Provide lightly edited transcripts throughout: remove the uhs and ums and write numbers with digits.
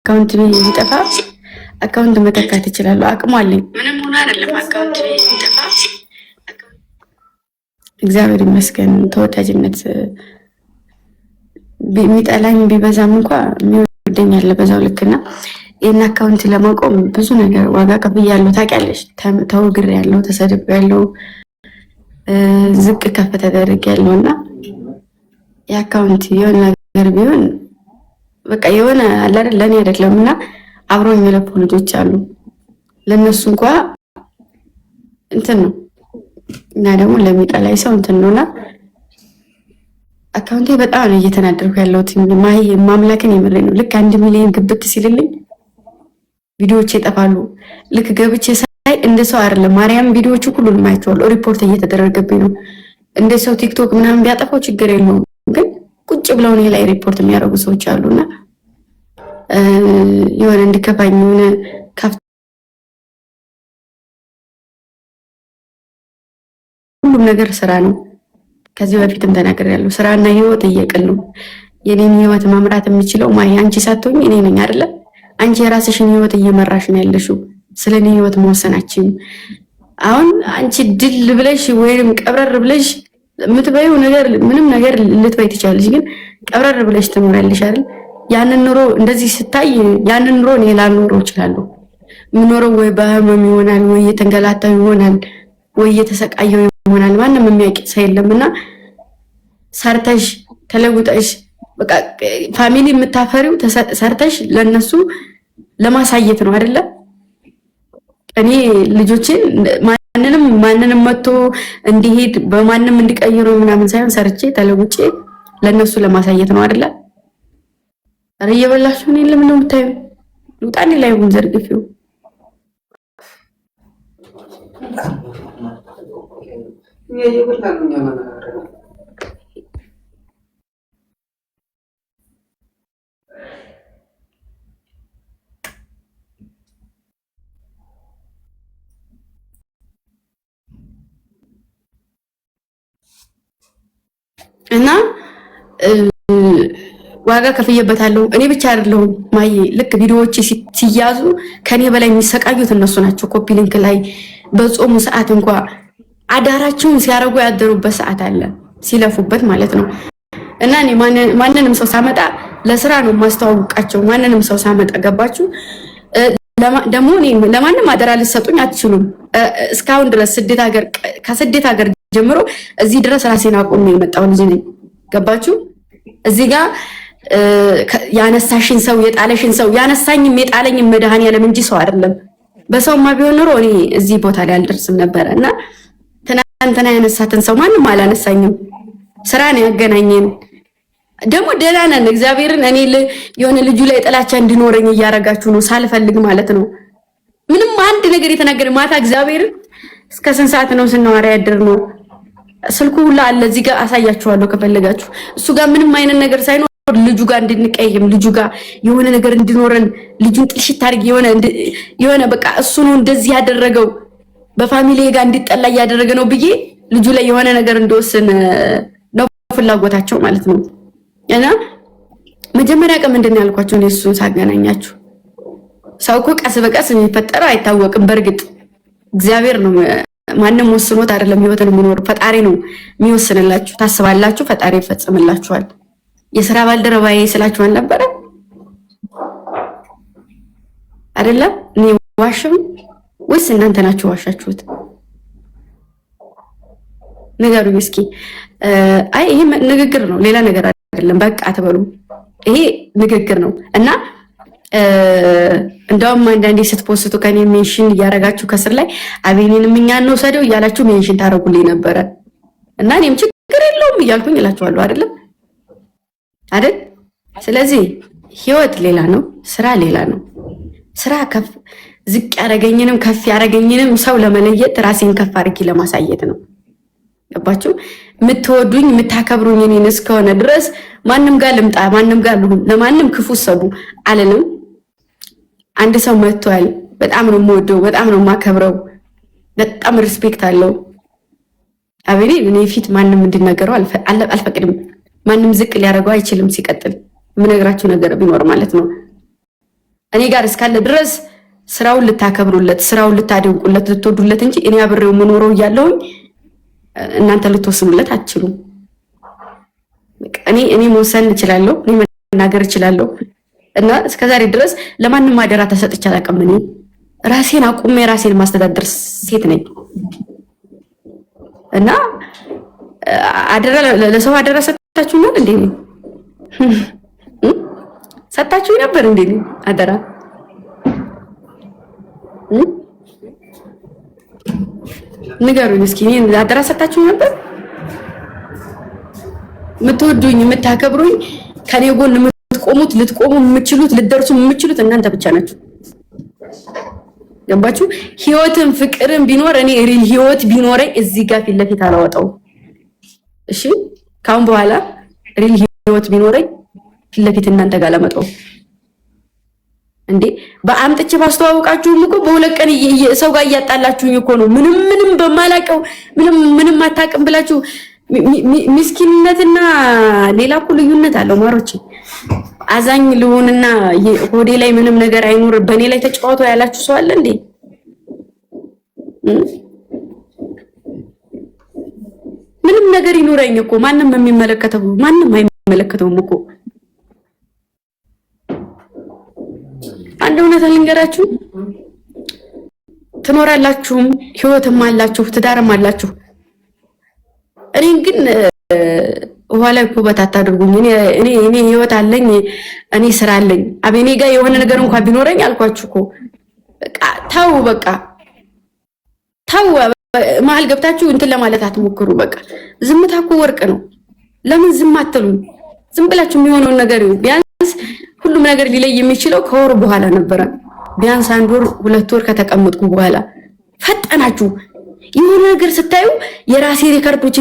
አካውንት ቢጠፋ አካውንት መተካት ይችላል። አቅሙ አለኝ። ምንም ሆነ አይደለም አካውንት ቢጠፋ እግዚአብሔር ይመስገን ተወዳጅነት የሚጠላኝ ቢበዛም እንኳን የሚወደኝ አለ በዛው ልክና ይሄን አካውንት ለማቆም ብዙ ነገር ዋጋ ከፍያለሁ። ታውቂያለሽ፣ ተወግሬያለሁ፣ ተሰድቤያለሁ፣ ዝቅ ከፍ ተደርጌያለሁና የአካውንት የሆነ ነገር ቢሆን በቃ የሆነ አለ አይደል ለኔ አይደለምና አብሮኝ የለፉ ልጆች አሉ ለነሱ እንኳን እንትን ነው እና ደግሞ ለሚጠላይ ሰው እንትን ነውና አካውንቴ በጣም ነው እየተናደርኩ ያለሁት። ማምላክን የምሬ ነው። ልክ 1 ሚሊዮን ግብት ሲልልኝ ቪዲዮዎች ይጠፋሉ። ልክ ገብቼ ሳይ እንደ ሰው አይደለም ማርያም ቪዲዮዎቹ ሁሉንም አይቼዋለሁ። ሪፖርት እየተደረገብኝ ነው። እንደ ሰው ቲክቶክ ምናምን ቢያጠፋው ችግር የለውም፣ ግን ቁጭ ብለው እኔ ላይ ሪፖርት የሚያደርጉ ሰዎች አሉና የሆነ እንድከፋኝ የሆነ ሁሉም ነገር ስራ ነው። ከዚህ በፊትም ተናግሬያለሁ። ስራና ህይወት እየቅል ነው። የኔን ህይወት መምራት የሚችለው ማይ አንቺ ሳትሆኝ እኔ ነኝ አይደለ? አንቺ የራስሽን ህይወት እየመራሽ ነው ያለሽው። ስለኔ ህይወት መወሰናችን አሁን አንቺ ድል ብለሽ ወይንም ቀብረር ብለሽ የምትበይው ነገር ምንም ነገር ልትበይ ትችላለሽ፣ ግን ቀብረር ብለሽ ትኖሪያለሽ አይደል? ያንን ኑሮ እንደዚህ ስታይ ያንን ኑሮ እኔ ላልኖረው እችላለሁ። የምኖረው ወይ በህመም ይሆናል፣ ወይ የተንገላታው ይሆናል፣ ወይ የተሰቃየው ይሆናል። ማንም የሚያውቅ ሰው የለምና ሰርተሽ ተለውጠሽ በቃ ፋሚሊ የምታፈሪው ሰርተሽ ለነሱ ለማሳየት ነው አይደለ? እኔ ልጆችን ማንንም መጥቶ እንዲሄድ በማንም እንዲቀይሩ ምናምን ሳይሆን ሰርቼ ተለውጬ ለነሱ ለማሳየት ነው አይደለ? አረ እየበላችሁ ነው ለምን ነው የምታዩ? ውጣኔ ላይ ሆን ዘርግፊው እና ዋጋ ከፍዬበታለሁ። እኔ ብቻ አይደለሁም ማዬ። ልክ ቪዲዮዎች ሲያዙ ከኔ በላይ የሚሰቃዩት እነሱ ናቸው። ኮፒ ሊንክ ላይ በጾሙ ሰዓት እንኳን አዳራቸውን ሲያረጉ ያደሩበት ሰዓት አለ፣ ሲለፉበት ማለት ነው። እና እኔ ማንንም ሰው ሳመጣ ለስራ ነው ማስተዋወቃቸው። ማንንም ሰው ሳመጣ ገባችሁ? ደግሞ እኔ ለማንም አደራ ልትሰጡኝ አትችሉም። እስካሁን ድረስ ከስደት ሀገር ጀምሮ እዚህ ድረስ ራሴን አቆሜ የመጣው ልጅ ነኝ። ገባችሁ? እዚህ ጋር ያነሳሽን ሰው የጣለሽን ሰው ያነሳኝም የጣለኝም መድኃኒዓለም እንጂ ሰው አይደለም። በሰውማ ቢሆን ኖሮ እኔ እዚህ ቦታ ላይ አልደርስም ነበረ። እና ትናንትና ያነሳትን ሰው ማንም አላነሳኝም። ስራ ነው ያገናኘን። ደግሞ ደህና ነን እግዚአብሔርን። እኔ የሆነ ልጁ ላይ ጥላቻ እንዲኖረኝ እያረጋችሁ ነው ሳልፈልግ ማለት ነው። ምንም አንድ ነገር የተናገረ ማታ እግዚአብሔርን እስከ ስንት ሰዓት ነው ስናወራ ያደርነው? ስልኩ ሁላ አለ እዚህ ጋር አሳያችኋለሁ ከፈለጋችሁ። እሱ ጋር ምንም አይነት ነገር ሳይኖር ልጁ ጋር እንድንቀይም ልጁ ጋር የሆነ ነገር እንዲኖረን ልጁን ጥልሽት አድርጌ የሆነ በቃ እሱ ነው እንደዚህ ያደረገው በፋሚሊ ጋር እንዲጠላ ያደረገ ነው ብዬ ልጁ ላይ የሆነ ነገር እንደወስን ነው ፍላጎታቸው ማለት ነው። እና መጀመሪያ ቀን ምንድነው ያልኳቸው ነው እሱን ሳገናኛችሁ ሰው እኮ ቀስ በቀስ የሚፈጠረው አይታወቅም። በእርግጥ እግዚአብሔር ነው ማንም ወስኖት አይደለም ህይወትን የሚኖር ፈጣሪ ነው የሚወስንላችሁ። ታስባላችሁ፣ ፈጣሪ ይፈጽምላችኋል። የሥራ ባልደረባዬ ስላችሁ አልነበረ አይደለም? እኔ ዋሽም ወይስ እናንተ ናችሁ ዋሻችሁት? ንገሩኝ እስኪ። አይ ይሄ ንግግር ነው ሌላ ነገር አይደለም። በቃ አትበሉ። ይሄ ንግግር ነው እና እንደውም አንዳንዴ ስትፖስቱ ከኔ ሜንሽን እያረጋችሁ ከስር ላይ አቤኔንም እኛን ነው ሰደው እያላችሁ ሜንሽን ታረጉልኝ ነበረ እና እኔም ችግር የለውም እያልኩኝ እላችኋለሁ አይደል? ስለዚህ ህይወት ሌላ ነው፣ ስራ ሌላ ነው። ስራ ከፍ ዝቅ ያረገኝንም ከፍ ያረገኝንም ሰው ለመለየት ራሴን ከፍ አድርጌ ለማሳየት ነው። ገባችሁ? የምትወዱኝ የምታከብሩኝ እኔን እስከሆነ ድረስ ማንም ጋር ልምጣ ማንም ጋር ልሁን ለማንም ክፉ ሰቡ አለንም። አንድ ሰው መጥቷል፣ በጣም ነው የምወደው፣ በጣም ነው የማከብረው፣ በጣም ሪስፔክት አለው። አቤኔ እኔ ፊት ማንም እንዲናገረው አልፈቅድም። ማንም ዝቅ ሊያደርገው አይችልም። ሲቀጥል የምነግራችሁ ነገር ቢኖር ማለት ነው እኔ ጋር እስካለ ድረስ ስራውን ልታከብሩለት፣ ስራውን ልታደንቁለት፣ ልትወዱለት እንጂ እኔ አብሬው የምኖረው እያለሁኝ እናንተ ልትወስኑለት አትችሉም። እኔ መወሰን እችላለሁ፣ እኔ መናገር እችላለሁ። እና እስከዛሬ ድረስ ለማንም አደራ ተሰጥቼ አላውቅም። እኔ ራሴን አቁሜ ራሴን ማስተዳደር ሴት ነኝ። እና አደራ ለሰው አደራ ሰጣችሁኛል እንዴ? ሰጣችሁ ነበር እንዴ አደራ? ንገሩኝ እስኪ። እኔ አደራ ሰጣችሁ ነበር? የምትወዱኝ የምታከብሩኝ ከኔ ጎን የምትቆሙት ልትቆሙ የምትችሉት ልትደርሱ የምትችሉት እናንተ ብቻ ናችሁ። ገባችሁ? ህይወትን ፍቅርን ቢኖር እኔ ሪል ህይወት ቢኖረኝ እዚህ ጋር ፊት ለፊት አላወጣው። እሺ ካሁን በኋላ ሪል ህይወት ቢኖረኝ ፊት ለፊት እናንተ ጋር ለመጣው እንዴ በአምጥቼ ባስተዋወቃችሁም እኮ በሁለት ቀን ሰው ጋር እያጣላችሁኝ እኮ ነው። ምንም በማላቀው ምንም አታውቅም ብላችሁ ምስኪንነትና ሌላ እኮ ልዩነት አለው ማሮቼ። አዛኝ ልሆንና ሆዴ ላይ ምንም ነገር አይኖር በእኔ ላይ ተጫወቶ ያላችሁ ሰው አለ እንዴ? ምንም ነገር ይኖረኝ እኮ ማንም አይመለከተውም እኮ። አንድ እውነት ልንገራችሁ፣ ትኖራላችሁም ህይወትም አላችሁ ትዳርም አላችሁ። እኔ ግን ውሃ ላይ ኩበት አታድርጉኝ። እኔ ህይወት አለኝ፣ እኔ ስራ አለኝ። አቤኔ ጋር የሆነ ነገር እንኳን ቢኖረኝ አልኳችሁ እኮ በቃ ተው። መሀል ገብታችሁ እንትን ለማለት አትሞክሩ። በቃ ዝምታ እኮ ወርቅ ነው። ለምን ዝም አትሉኝ? ዝም ብላችሁ የሚሆነውን ነገር ቢያንስ ሁሉም ነገር ሊለይ የሚችለው ከወር በኋላ ነበረ። ቢያንስ 1 ወር 2 ወር ከተቀመጥኩ በኋላ ፈጠናችሁ። የሆነ ነገር ስታዩ የራሴ ሪከርዶች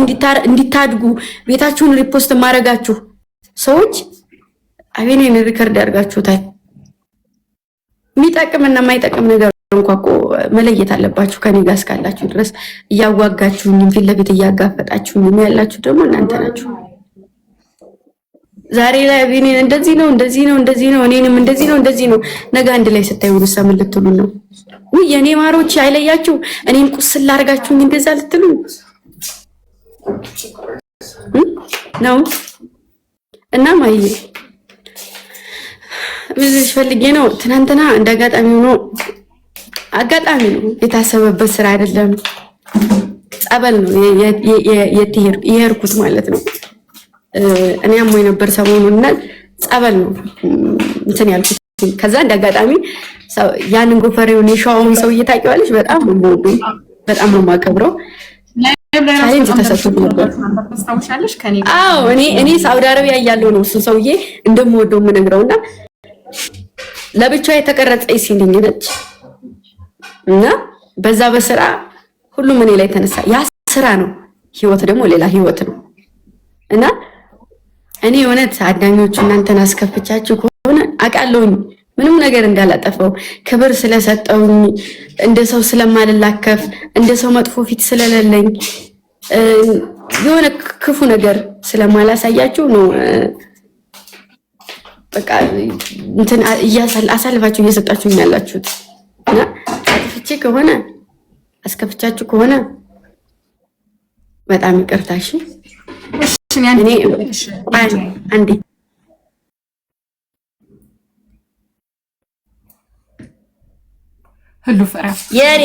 እንዲታድጉ ቤታችሁን ሪፖስት ማድረጋችሁ ሰዎች አቤኔን ሪከርድ ያርጋችሁታል። የሚጠቅምና የማይጠቅም ነገር እንኳን እኮ መለየት አለባችሁ። ከኔ ጋር እስካላችሁ ድረስ እያዋጋችሁኝ ፊት ለፊት እያጋፈጣችሁኝ ያላችሁ ደግሞ እናንተ ናችሁ። ዛሬ ላይ አቤኔን እንደዚህ ነው እኔንም እንደዚህ ነው ነገ አንድ ላይ ስታዩ ምን ልትሉ ነው? ወይ የኔ ማሮች አይለያችሁ። እኔን ቁስል ላርጋችሁኝ እንደዛ ልትሉ ነው? እና ማየ ብዙሽ ፈልጌ ነው። ትናንትና እንዳጋጣሚ ሆኖ አጋጣሚ ነው የታሰበበት ስራ አይደለም፣ ጸበል ነው የሄድኩት ማለት ነው። እኔ አሞኝ ነበር ሰሞኑን ጸበል ነው እንትን ያልኩት። ከዛ እንዳጋጣሚ ያንን ጎፈሬውን የሻውን ሰውዬ ታውቂዋለሽ? በጣም ነው የምወደው፣ በጣም ነው የማከብረው። ቻሌንጅ ተሰጥቶት ነበር። አዎ እኔ ሳውዲ አረቢያ እያለሁ ነው እሱ ሰውዬ እንደምወደው የምነግረውና ለብቻው የተቀረጸች ሲልኝ ነች እና በዛ በስራ ሁሉም እኔ ላይ ተነሳ። ያ ስራ ነው፣ ህይወት ደግሞ ሌላ ህይወት ነው። እና እኔ እውነት አዳኞቹ እናንተን አስከፍቻችሁ ከሆነ አውቃለሁኝ ምንም ነገር እንዳላጠፈው ክብር ስለሰጠውኝ እንደ ሰው ስለማልላከፍ እንደ ሰው መጥፎ ፊት ስለሌለኝ የሆነ ክፉ ነገር ስለማላሳያችሁ ነው። በቃ እንትን አሳልፋችሁ እየሰጣችሁኝ ያላችሁት እና አጥፍቼ ከሆነ አስከፍቻችሁ ከሆነ በጣም ይቅርታ። እሺ እኔ አንዴ ሁሉ ፈራ የኔ